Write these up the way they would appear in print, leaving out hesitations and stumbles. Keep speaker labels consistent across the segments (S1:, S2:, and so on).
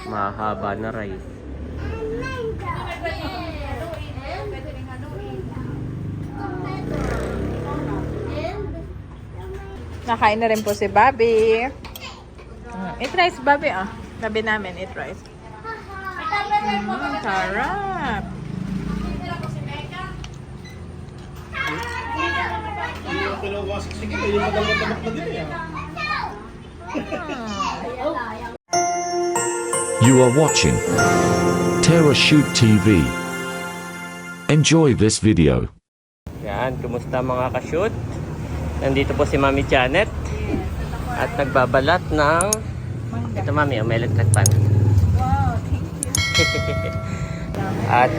S1: mahaba na rice.
S2: Nakain na rin po si Bobby. Eat rice, Bobby, ah. Sabi namin, eat rice. Sarap.
S3: You are watching Terra Shoot TV. Enjoy this video.
S1: Yan, kumusta mga ka-shoot? Nandito po si Mami Janet. At nagbabalat ng... Ito Mami, may electric pan.
S2: Wow, thank you.
S1: At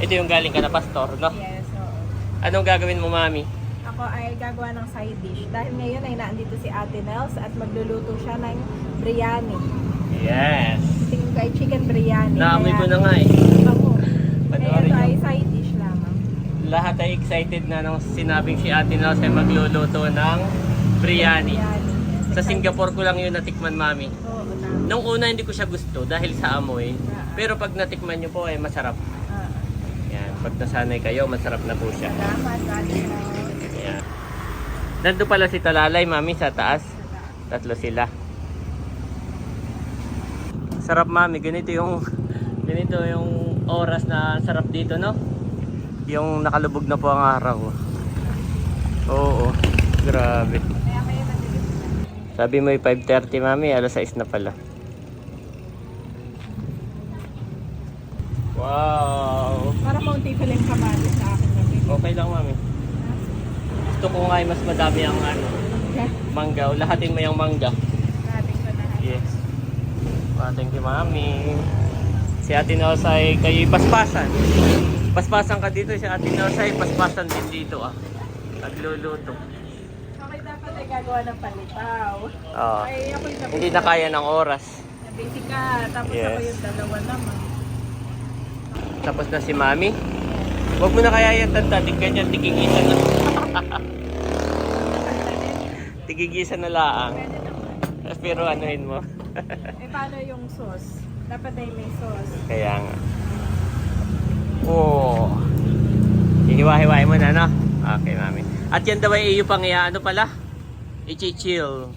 S1: ito yung galing ka na pastor, no?
S2: Yes, oo.
S1: Anong gagawin mo Mami?
S2: Ako ay gagawa ng side dish. Dahil ngayon ay naandito si Ate Nels at magluluto siya ng biryani.
S1: Yes!
S2: Tingin ko ay chicken biryani.
S1: Naamoy ko na nga eh.
S2: Ako.
S1: Panoorin
S2: Ito ay
S1: niyo.
S2: side dish lamang.
S1: Lahat ay excited na nung sinabing si Ate Nels ay magluluto ng biryani. Sa Singapore ko lang yun natikman Mami.
S2: Oo, tama.
S1: Nung una hindi ko siya gusto dahil sa amoy. Pero pag natikman nyo po ay masarap. Yan, pag nasanay kayo, masarap na po siya.
S2: Salamat, Ate Nels.
S1: Yan. Nandun pala si Talalay, Mami, sa taas. Tatlo sila. Sarap Mami, ganito yung oras na sarap dito, no? Yung nakalubog na po ang araw. Oo, grabe.
S2: Kaya kayo matilis na.
S1: Sabi mo yung 5:30 Mami, alas 6 na pala. Wow!
S2: Para maunti ko lang kamali sa akin gabi.
S1: Okay lang Mami. Gusto ko nga ay mas madami ang mangga. Lahatin mo yung mangga.
S2: Natin ko na.
S1: Yes. Thank you Mami. Si Ate Nels ay kayo'y paspasan. Paspasan ka dito. Si Ate Nels ay paspasan din dito nagluluto.
S2: Okay, dapat ay gagawa ng palitaw.
S1: Oo.
S2: Ay, ako'y nabisi.
S1: Hindi na kaya ng oras.
S2: Nabisi ka, tapos
S1: Yes.
S2: ako yung dalawa naman.
S1: Tapos na si Mami. Huwag mo na kaya yan tantadig ganyan. Tigigisan na. Tigigisan na laang.
S2: Pwede naman.
S1: Pero anuhin mo.
S2: Paano yung sauce? Dapat ay may sauce.
S1: Kaya nga. Oh. Hihiwa-hiwain mo na, no? Okay, Mami. At yan daw ay iyo pang ano pala? I-chill.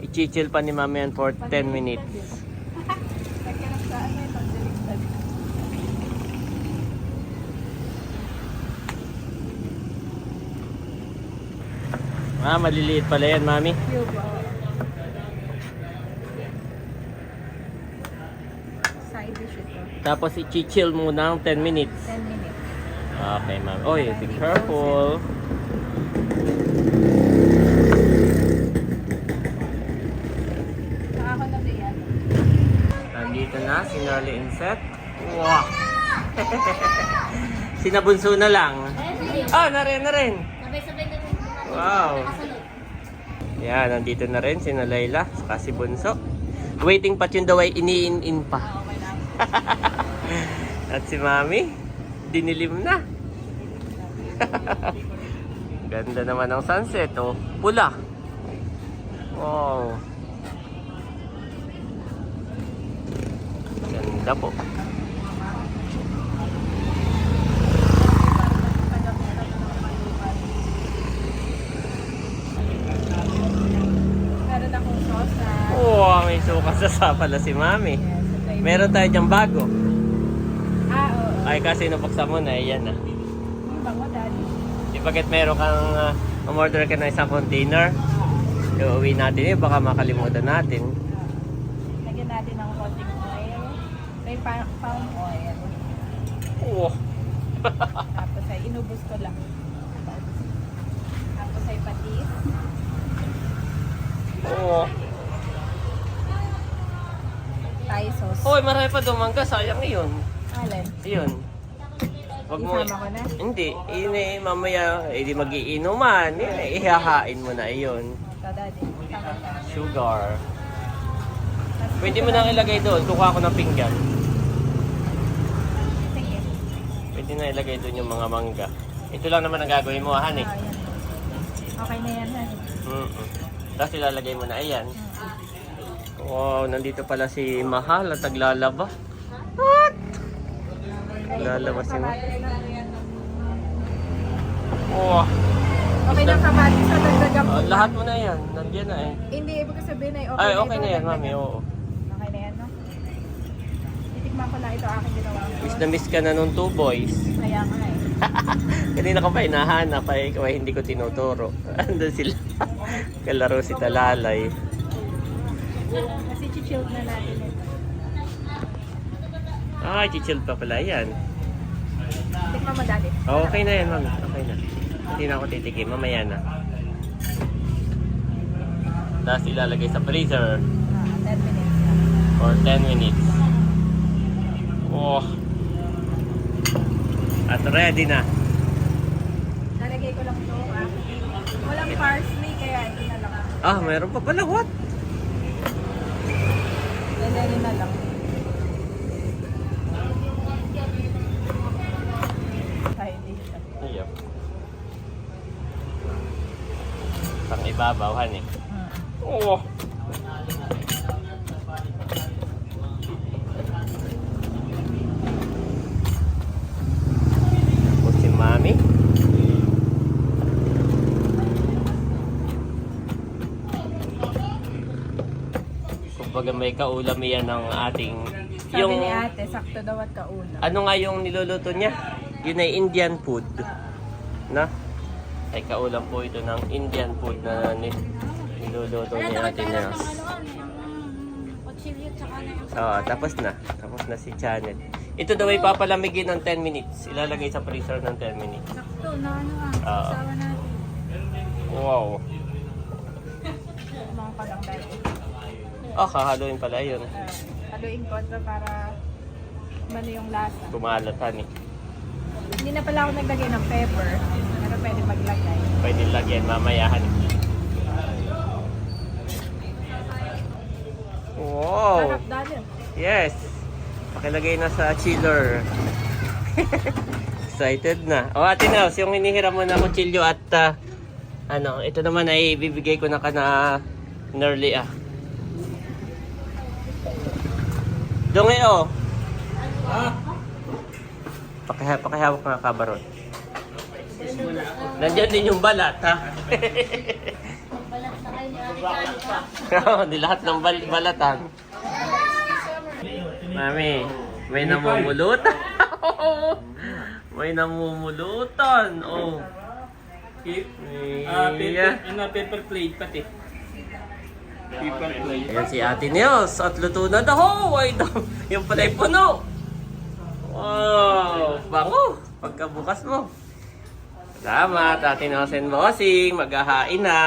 S1: I-chill pa ni Mami yan for 10 minutes.
S2: Nagkirap sa ano yung pagdiligtad.
S1: Maliliit pala yan, Mami.
S2: Cube, side dish ito.
S1: Tapos i-chill muna ng 10 minutes.
S2: 10 minutes.
S1: Okay, Mami. Oy, be careful.
S2: Saka ako na yan.
S1: Nandito na, si Norly Inset. Wow! Sinabunso na lang. Na rin.
S4: Sabay-sabay na rin.
S1: Wow! Yan, nandito na rin si Layla, saka si Bunso. Waiting pa yun daw ay iniin-in pa. At si Mami, dinilim na. Ganda naman ng sunset, oh. Pula. Wow. Ganda po.
S2: Meron akong sauce na.
S1: Wow, may sukas sa pala si Mami. Meron tayo dyang bago.
S2: Oo.
S1: Ay, kasi nabuksan mo na, yan na.
S2: Yung bango, daddy.
S1: Di bakit meron kang umorder ka ng isang container? Iuwi natin eh, baka makalimutan natin.
S2: Lagyan natin ng konting oil. May palm oil.
S1: Oh.
S2: Tapos ay inubos ko lang. Tapos ay patis.
S1: Oh.
S2: Thai sauce.
S1: Hoy, marami pa dumangga, sayang iyon.
S2: Alin?
S1: Iyon. Wag mo.
S2: Isama ko na?
S1: Hindi, yun eh, mamaya, di magiinuman. Yun eh, ihahain mo na iyon.
S2: Ito, daddy. Tama ka.
S1: Sugar. Pwede mo nang ilagay doon, kukuha ko ng pinggan.
S2: Sige.
S1: Pwede na ilagay doon yung mga mangga. Ito lang naman ang gagawin mo, Han eh.
S2: Yan. Okay na yan, ha?
S1: Tapos ilalagay mo na, ayan. Wow, nandito pala si Mahal at naglalaba. What? Naglalaba si Mahal. Wow.
S2: Okay lang kamatis sa dagdagan po.
S1: Lahat mo na yan. Nandiyan na eh.
S2: Hindi, ibig sabihin ay okay
S1: Ay,
S2: na
S1: okay
S2: ito,
S1: na yan,
S2: dagdagan.
S1: mami. Oo.
S2: Okay na yan, no? Titikman ko lang ito aking ginawa.
S1: Miss na miss ka na nung 2 boys.
S2: Kaya nga eh.
S1: Kanina ka pa hinahanap ay ikaw ay hindi ko tinuturo. Andun sila. Kalaro si Talalay.
S2: Kasi chichilled na natin ito.
S1: Ay, chichill pa pala yan.
S2: Tikman mo dali.
S1: Okay na yan, mami. Okay na. Hindi na ako titikim. Mamaya na. Tapos ilalagay sa freezer
S2: 10 minutes na.
S1: for 10 minutes. Oh. At ready na.
S2: Nalagay ko lang ito. Walang parsley kaya ito na lang.
S1: Ah, mayroon pa pala. What?
S2: Lalagay na lang. Ay, hindi siya.
S1: Yep. Pang ibabaw, eh. Oh. Tapos si Mami. Kumbaga may kaulam yan ng ating...
S2: Sabi ni ate, sakto daw at kaulam.
S1: Ano nga yung niluluto niya? Yun ay Indian food. Na? Ay kaulam po ito ng Indian food na niluluto ni Ate Nels. Tapos na. Tapos na si Janet. Ito daw ay papalamigin ng 10 minutes. Ilalagay sa freezer ng 10 minutes.
S2: Sakto na ano
S1: kasama
S2: natin.
S1: Wow.
S2: Mga palang dahil.
S1: Oh, kahaluin pala yun.
S2: Haluin ko ito para ano yung lasa.
S1: Kumalatan eh.
S2: Hindi na pala ako naglagay ng pepper. Pero pwede maglagay.
S1: Pwede lagyan, mamayahan. Wow!
S2: Sarap dali.
S1: Yes! Pakilagay na sa chiller. Excited na. O Ate Nels, yung hinihiram mo na kutsilyo at ito naman ay bibigay ko na ka na Nerly Dongi Pakihawak nga kabarot. Nandiyan din yung balat, ha? Di lahat ng balatan. Mami, may namumulutan. May namumulutan. Oh.
S4: Paper plate pati. Paper plate.
S1: Ayan si Ate Nels at luto na daw. Ay, yung pala'y puno. Wow, bango. Pagkabukas mo. Salamat, Ate Nels and Bossing. Maghahain na.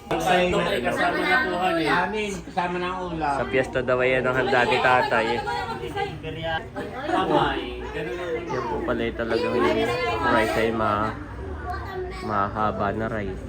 S4: Ito ay kasama na kuhan eh. Amin, kasama ng ulam.
S1: Sa piyesta daw ay yan ang handa ni tatay.
S4: Kamay.
S1: Yan po pala talagang yung rice ay mahaba na rice.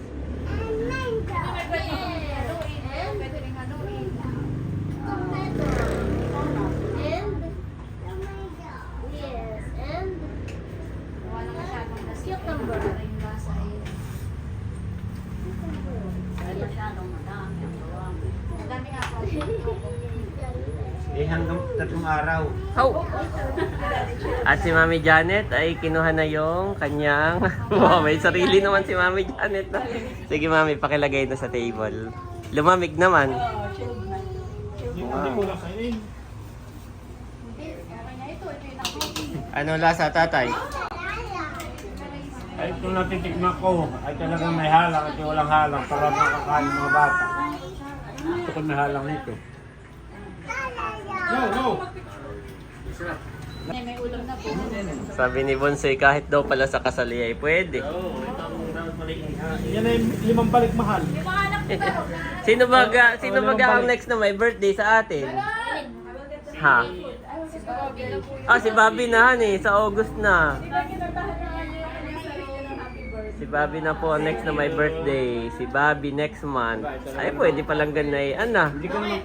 S4: Hanggang 3 araw.
S1: Oh! At si Mami Janet ay kinuha na yung kanyang... Wow, may sarili naman si Mami Janet. Sige Mami, pakilagay na sa table. Lumamig naman. Ano lasa, tatay?
S4: Ay, kung natitikman ko, ay talagang may halang at walang halang para makakain mga bata. Ito kung may halang nito. No!
S1: Sabi ni Bonsoy, kahit daw pala sa kasali ay pwede.
S4: Yan ay 5 balik mahal.
S1: Sino ba ang next na may birthday sa atin? Ha? Si Bobby na sa August na. Si Bobby na po ang next na may birthday. Si Bobby next month. Ay pwede palang ganay.
S4: Hindi ka naman...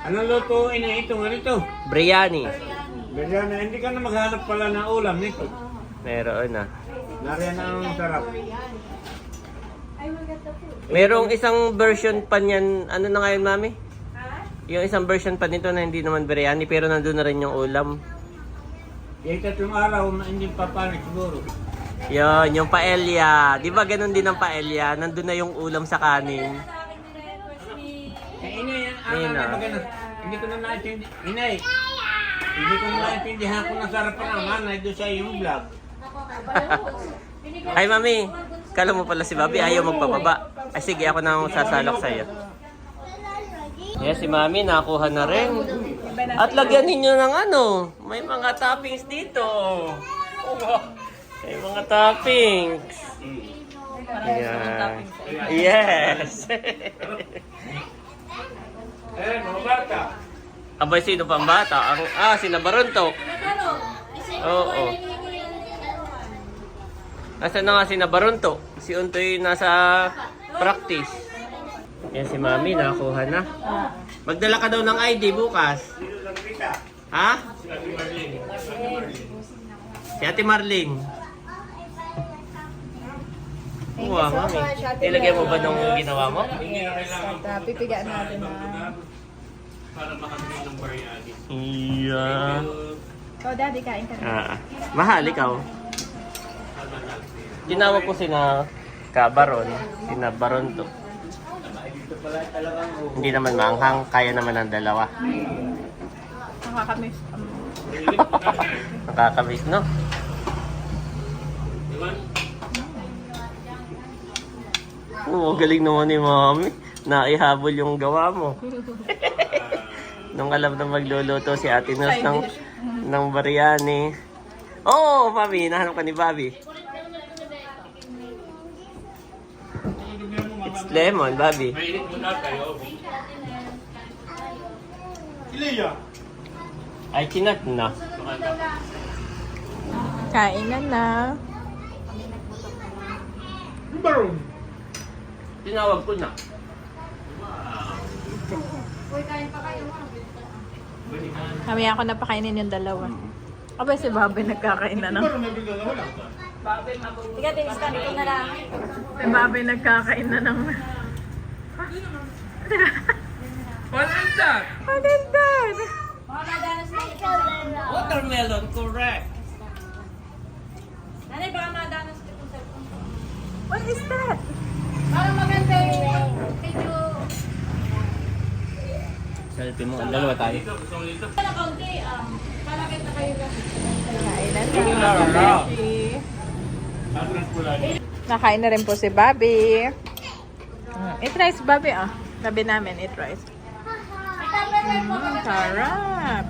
S4: Anong lutuin na ito? Ganito?
S1: Biryani.
S4: Biryani, hindi ka na maghanap pala ng ulam nito.
S1: Meron na.
S4: Nariyan ang sarap.
S1: Merong isang version pa niyan. Ano na ngayon, mami?
S2: Ha?
S1: Yung isang version pa nito na hindi naman biryani pero nandun na rin yung ulam.
S4: Yung tatlong araw na hindi papalit siguro.
S1: Yun, yung paella. Di ba ganun din ang paella? Nandun na yung ulam sa kanin.
S4: Inay,
S1: Nina.
S4: hindi ko na naintindihan. Inay, hindi ko na naintindihan kung nasarapan ang nanay doon sa iyong vlog.
S1: Ay, mami. Kala mo pala si Bobby ayaw magpababa. Ay, sige, ako na ang sasalok sa'yo. Yes, si mami nakuha na rin. At lagyan ninyo ng ano, may mga toppings dito. May mga toppings. Ayan. Yes.
S4: Mga bata.
S1: Abay, sino pang bata? Sina Barontok. Oo. Nasaan na nga si Barontok? Si Untoy nasa practice. Yan si Mami, nakuha na. Magdala ka daw ng ID bukas. Ha? Si Ate Marling.
S2: Thank you
S1: Wow,
S2: so
S1: Mami.
S2: much, Ate
S1: Ilagay mo
S2: Mel.
S1: ba nung ginawa mo?
S2: Yes, at pipigaan natin na.
S1: Iya.
S2: So, Daddy, kain ka na.
S1: Mahal ikaw. Tinawag ko sina Kabaron, sina Baronto. Hindi naman maanghang, kaya naman ang dalawa.
S2: Nakakamiss.
S1: Nakakamiss, no? Oo, galing naman ni Mami. Naihabol yung gawa mo. Nung alam na magluluto si Ate Nels ng biryani. Oo, Mami, nahanap ka ni Bobby. It's lemon, Bobby.
S4: Mainit mo na kayo. Iliya.
S1: Ay, chinat na.
S2: Kainan na.
S4: Baron.
S1: Tinawag ko na.
S2: Kami ako napakainin yung dalawa. Aba, si Bobby nagkakain na, no? Sige, tinistan ko na lang. Si Bobby nagkakain na ng...
S4: What is that?
S2: What is that?
S1: Watermelon, correct.
S2: Nanay, baka madanas ko sa cellphone. What is that? Parang maganda yung video.
S1: Selfie mo, ang dalawa tayo.
S2: Para kaunti, palakit na kayo. Kainan na. Nakain na rin po si Bobby. Eat rice, Bobby, Tabi namin, eat rice. Sarap.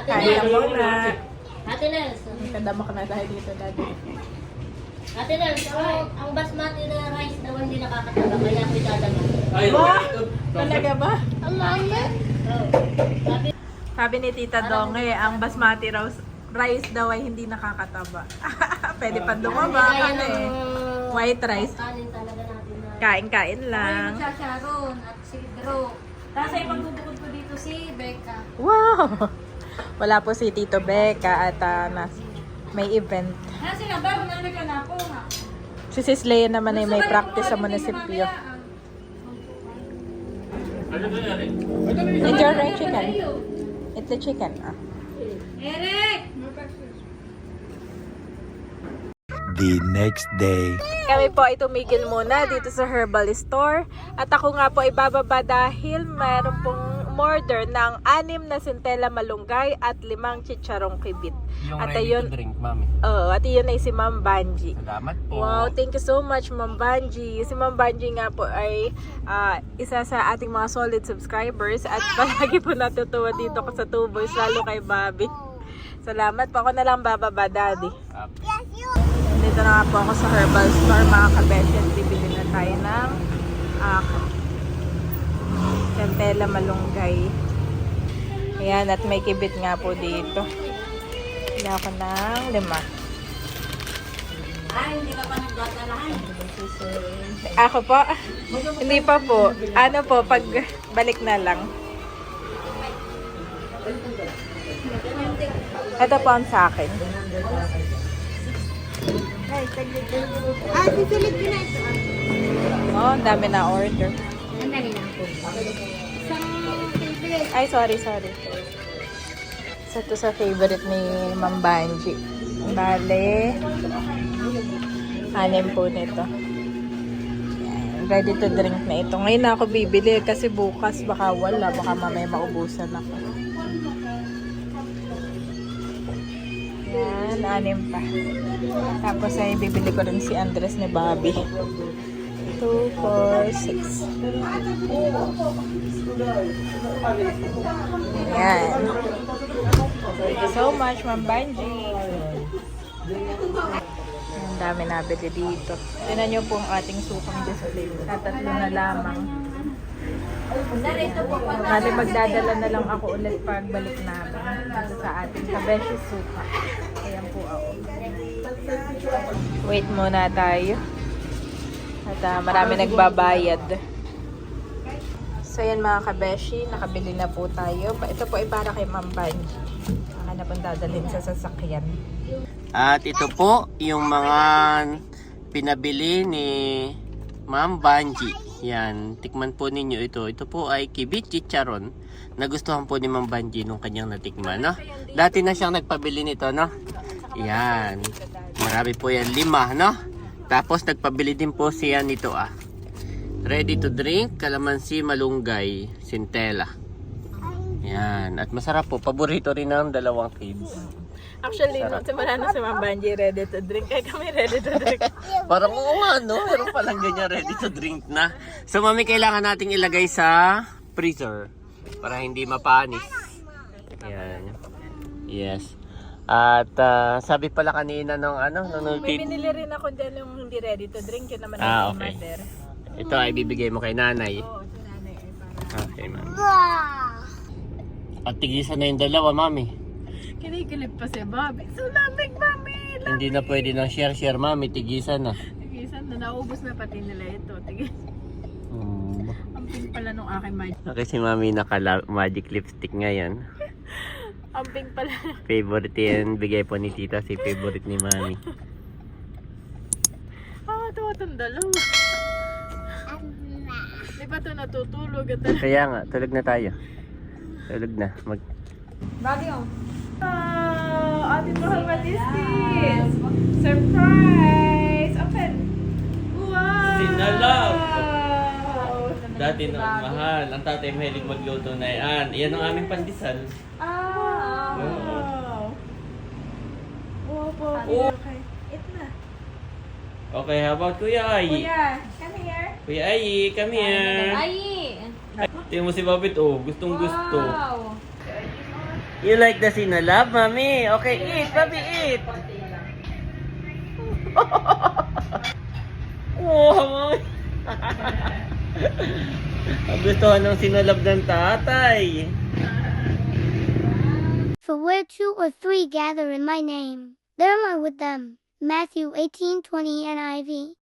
S2: Kaya muna.
S5: Ate Nels,
S2: Kadamak na tayo dito, Daddy.
S5: Ate Nels, ang basmati na rice daw hindi nakakataba, kaya ako idadama.
S2: Talaga ba?
S5: Ang mami?
S2: Sabi ni Tita Dongge, ang basmati rice daw ay hindi nakakataba. Pwede pa dumaba kasi white rice.
S5: Kanin talaga natin na.
S2: Kain-kain lang.
S5: Siya Sharon at si Drew. Tapos ay pagbubukod ko dito si Becca.
S2: Wow! Wala po si Tito Becca at may event.
S5: Sila ba? Nalagay ka na po nga.
S2: Si Sis Leia naman ay may practice sa munisipyo. Enjoy the chicken. Eat the chicken.
S5: Eric!
S6: The next day.
S2: Kami po ay tumigil muna dito sa herbal store. At ako nga po ay bababa dahil mayroon pong order ng 6 na centella malunggay at 5 chicharong kibit.
S1: Yung
S2: At
S1: ready
S2: ayun,
S1: to drink, Mami.
S2: at yun ay si Ma'am Banji.
S1: Salamat po.
S2: Wow, thank you so much, Ma'am Banji. Si Ma'am Banji nga po ay isa sa ating mga solid subscribers at palagi po natutuwa dito ko sa Two Boys, lalo kay Bobby. Salamat po. Ako na lang bababa, Daddy. Dito na nga po ako sa herbal store, mga kabeshes. Bibili na tayo ng centella malunggay. Ayan, at may kibit nga po dito. Bili ako ng 5.
S5: Ay, hindi ka pa nagdadalahan.
S2: Ako po? Hindi pa po. Ano po, pag balik na lang. Ito po ang sa akin.
S5: Sisilip ko na ito.
S2: Oh, ang dami na order.
S5: Ang dali lang po. Isang favorite.
S2: Ay, sorry. Ito sa favorite ni Ma'am Banji. Bale, 6 po nito. Yan, ready to drink na ito. Ngayon na ako bibili kasi bukas baka wala. Baka mamaya maubusan ako. Yan, 6 pa. Tapos ay bibili ko rin si Andres ni Bobby. 2, 4, 6. Yan. Thank you so much, Ma'am Banji. Ang dami nabili dito. Tingnan niyo po ang ating sukang display. Tatatlo na lamang. Kasi magdadala na lang ako ulit pagbalik namin dito sa ating kabeshi suka. Ayan po ako. Wait muna tayo. At marami nagbabayad. So yan mga kabeshi, nakabili na po tayo. Ito po ay para kay Ma'am Banji. Baka na pong dadalhin sa sasakyan.
S1: At ito po yung mga pinabili ni Ma'am Banji. Yan, tikman po ninyo ito. Ito po ay kibit chicharon. Nagustuhan po ni Ma'am Banji nung kanyang natikman, no? Dati na siyang nagpabili nito, no? Yan. Marami po yan, 5, no? Tapos nagpabili din po siya nito, ready to drink, kalamansi, malunggay, sintela. Yan. At masarap po. Paborito rin ng 2 kids.
S2: Actually, nung simula na si Ma'am Banji ready to drink, kaya kami ready to drink.
S1: Parang oo nga, no? Meron palang ganyan ready to drink na. So, mami, kailangan nating ilagay sa freezer para hindi mapanis. Yan. Yes. At sabi pala kanina nung
S2: May binili rin ako dyan yung hindi ready to drink. Yun naman
S1: Ah,
S2: ang
S1: okay.
S2: mother.
S1: Ito ay bibigay mo kay nanay.
S2: Oo, si nanay ay para.
S1: Okay, mami. At tigisan na yung 2, mami.
S2: Kinikilip pa si Bobby. So, lamig, Mami!
S1: Hindi na pwede ng share, mami. Tigisan na.
S2: Tigisan na, naubos na pati nila ito. Ang pink pala nung aking magic.
S1: Okay, si mami naka-magic lipstick ngayon.
S2: Ang pink pala.
S1: Favorite yan. Bigay po ni tita si favorite ni mami.
S2: Ito itong 2. Di ba ito natutulog?
S1: Kaya nga, tulog na tayo. Tulog na.
S2: Bobby, oh. Oh, ating mahal matiskis. Surprise! Open! Wow!
S1: Sinalab! Dati na mahal. Ang tatay mahilig magluto na yan. Iyan ang aming pandesal.
S2: Wow! Wow, Bobby.
S1: Oh.
S2: Okay. Eat na.
S1: Okay, how about Kuya Ai?
S2: Kuya, come here.
S1: Kuya Ai, come here.
S5: Ay!
S1: Tingnan mo si Babit, gustong gusto.
S2: Wow!
S1: You like the sinalab, mami? Okay, eat, Bobby, eat. Oh, mami. Ang gustuhan ng sinalab ng tatay.
S7: For where 2 or 3 gather in my name, there am I with them. Matthew 18:20 NIV.